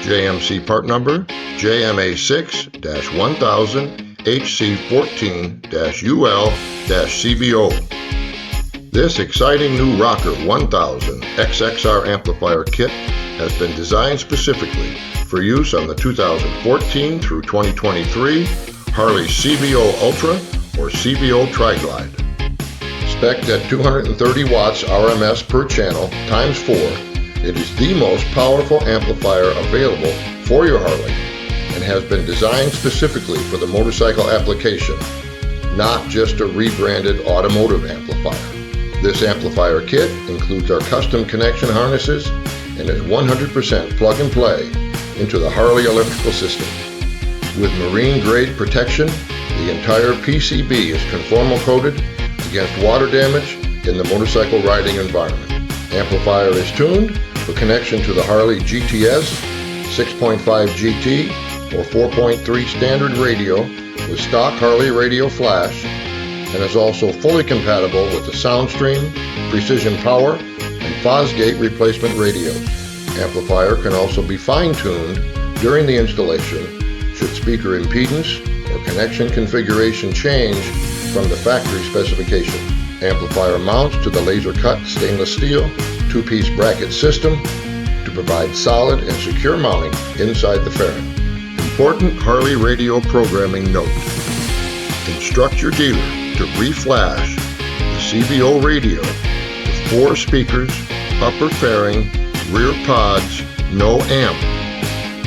JMC part number JMA6-1000HC14-UL-CVO. This exciting new ROKKER 1000 XXR amplifier kit has been designed specifically for use on the 2014 through 2023 Harley CVO Ultra or CVO Tri-Glide. Spec'd at 230 watts RMS per channel times 4, it is the most powerful amplifier available for your Harley and has been designed specifically for the motorcycle application, not just a rebranded automotive amplifier. This amplifier kit includes our custom connection harnesses and is 100% plug and play into the Harley electrical system. With marine grade protection, the entire PCB is conformal coated against water damage in the motorcycle riding environment. Amplifier is tuned for connection to the Harley GTS 6.5 GT or 4.3 standard radio with Stock Harley Radio Flash, and is also fully compatible with the Sound Stream, Precision Power, and Fosgate replacement radios. Amplifier can also be fine-tuned during the installation should speaker impedance or connection configuration change from the factory specification. Amplifier mounts to the laser-cut stainless steel two-piece bracket system to provide solid and secure mounting inside the fairing. Important Harley radio programming note: instruct your dealer to reflash the CVO radio with 4 speakers, upper fairing, rear pods, no amp,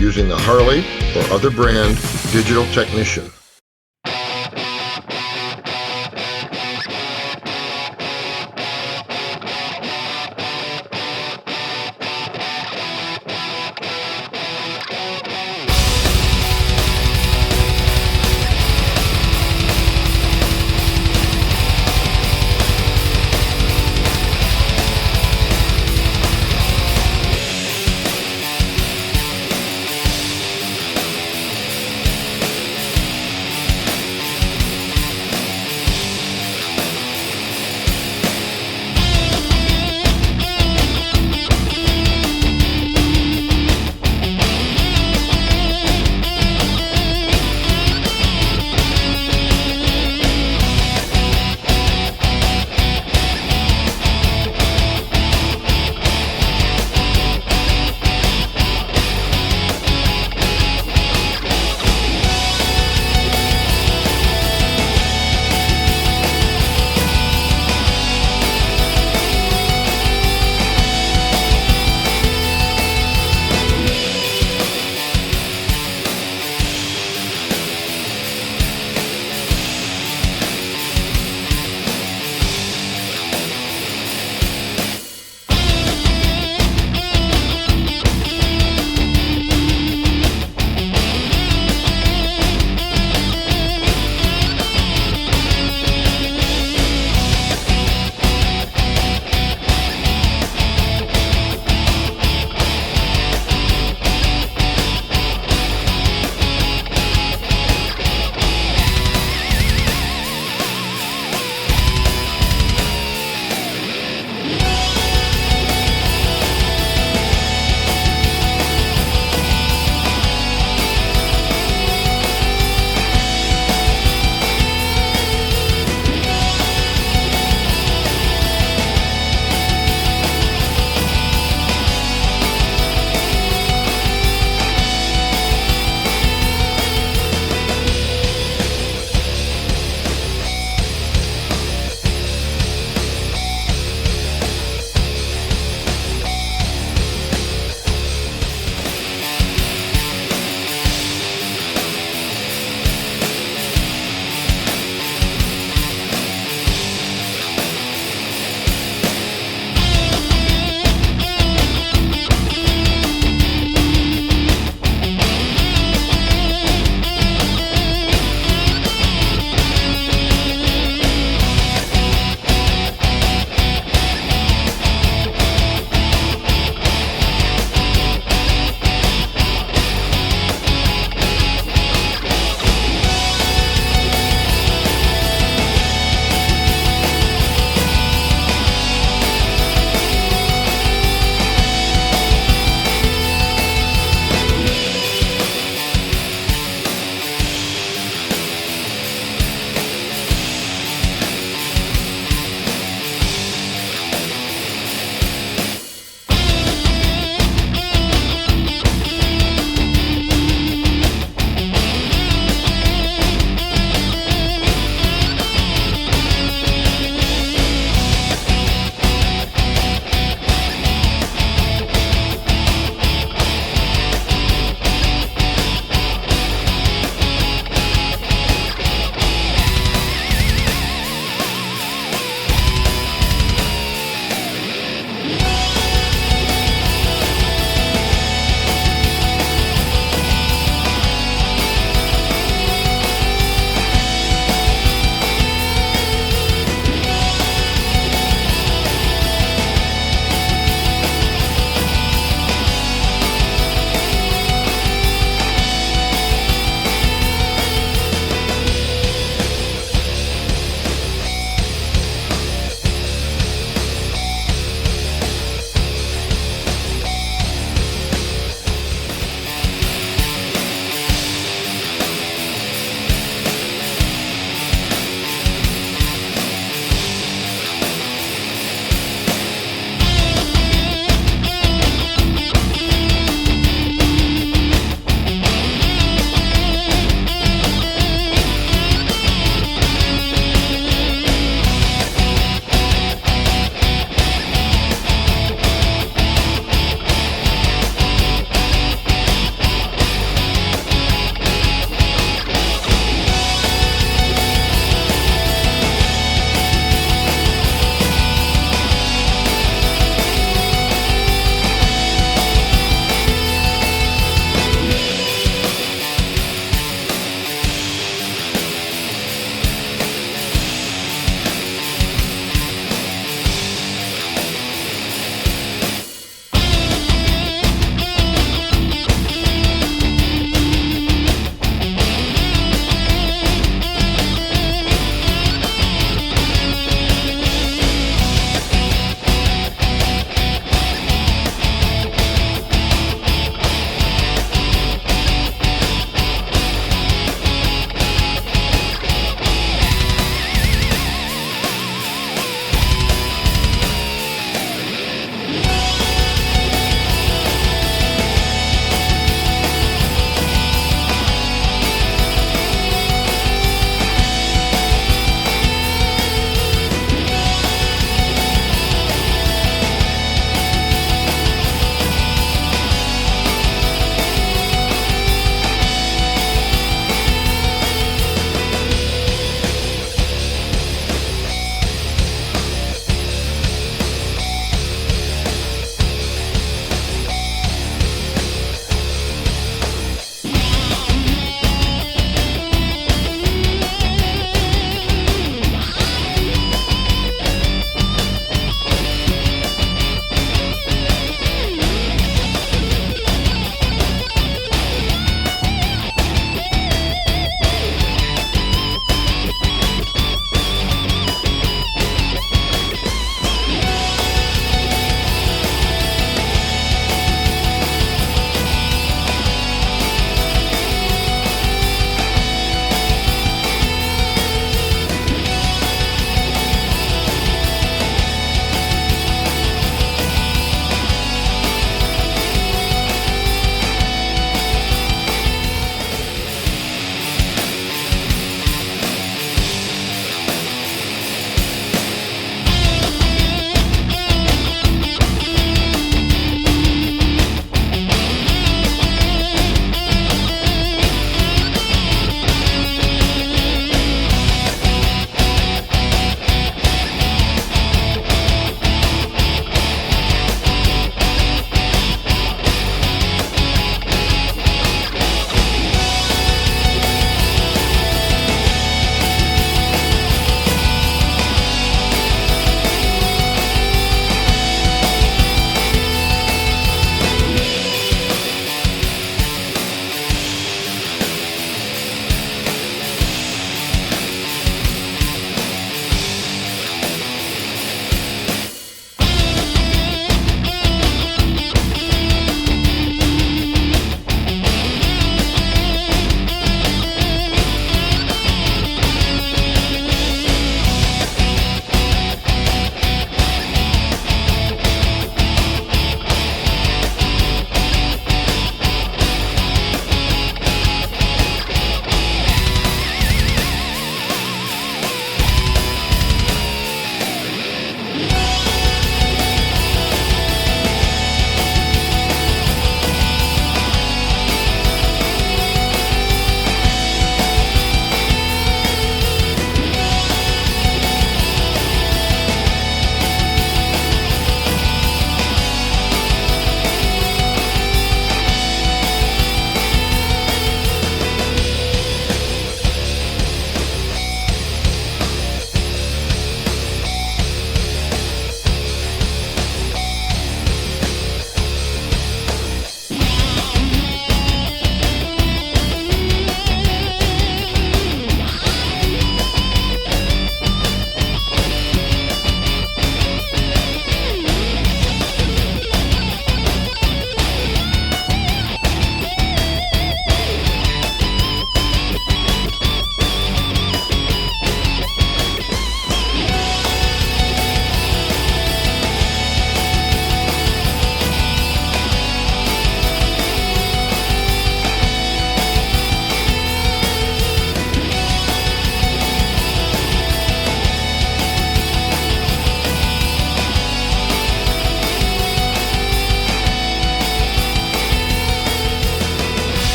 using the Harley or other brand digital technician.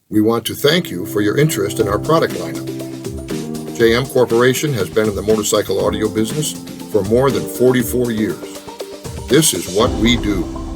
We want to thank you for your interest in our product lineup. JM Corporation has been in the motorcycle audio business for more than 44 years. This is what we do.